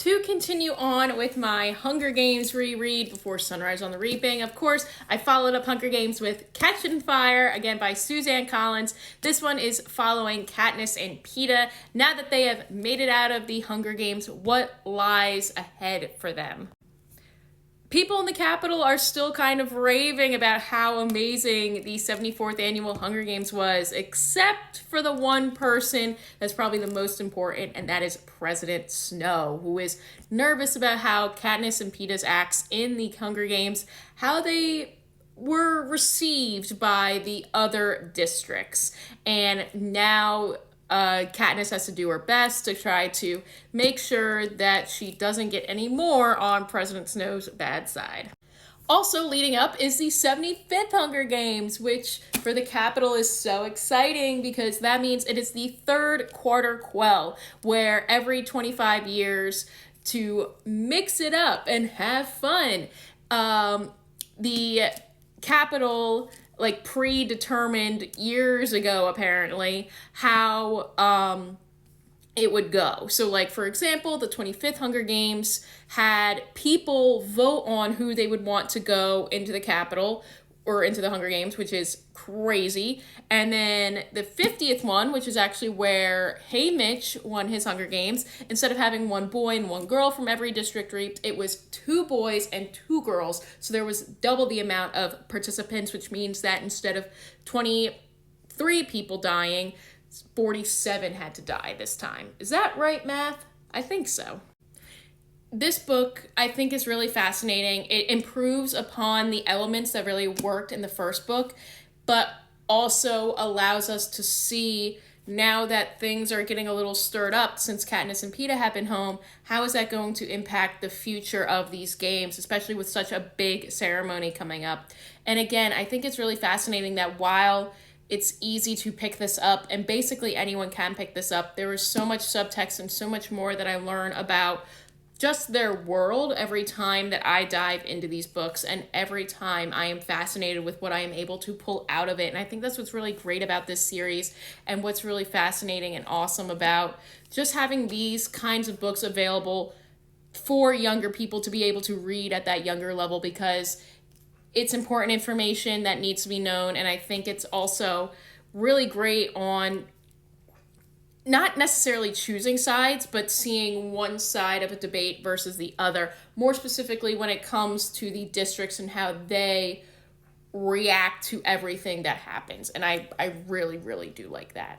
To continue on with my Hunger Games reread before Sunrise on the Reaping, of course, I followed up Hunger Games with Catching Fire, again by Suzanne Collins. This one is following Katniss and Peeta. Now that they have made it out of the Hunger Games, what lies ahead for them? People in the Capitol are still kind of raving about how amazing the 74th annual Hunger Games was, except for the one person that's probably the most important, and that is President Snow, who is nervous about how Katniss and Peeta's acts in the Hunger Games, how they were received by the other districts. And now Katniss has to do her best to try to make sure that she doesn't get any more on President Snow's bad side. Also leading up is the 75th Hunger Games, which for the Capitol is so exciting because that means it is the third quarter quell, where every 25 years to mix it up and have fun, the Capitol predetermined years ago, apparently, how it would go. So, for example, the 25th Hunger Games had people vote on who they would want to go into the Capitol or into the Hunger Games, which is crazy. And then the 50th one, which is actually where Haymitch won his Hunger Games, instead of having one boy and one girl from every district reaped, it was 2 boys and 2 girls. So there was double the amount of participants, which means that instead of 23 people dying, 47 had to die this time. Is that right, math? I think so. This book, I think, is really fascinating. It improves upon the elements that really worked in the first book, but also allows us to see, now that things are getting a little stirred up since Katniss and Peeta have been home, how is that going to impact the future of these games, especially with such a big ceremony coming up. And again, I think it's really fascinating that while it's easy to pick this up, and basically anyone can pick this up, there is so much subtext and so much more that I learn about just their world every time that I dive into these books, and every time I am fascinated with what I am able to pull out of it. And I think that's what's really great about this series, and what's really fascinating and awesome about just having these kinds of books available for younger people to be able to read at that younger level, because it's important information that needs to be known. And I think it's also really great on not necessarily choosing sides, but seeing one side of a debate versus the other, more specifically when it comes to the districts and how they react to everything that happens. And I really, really do like that.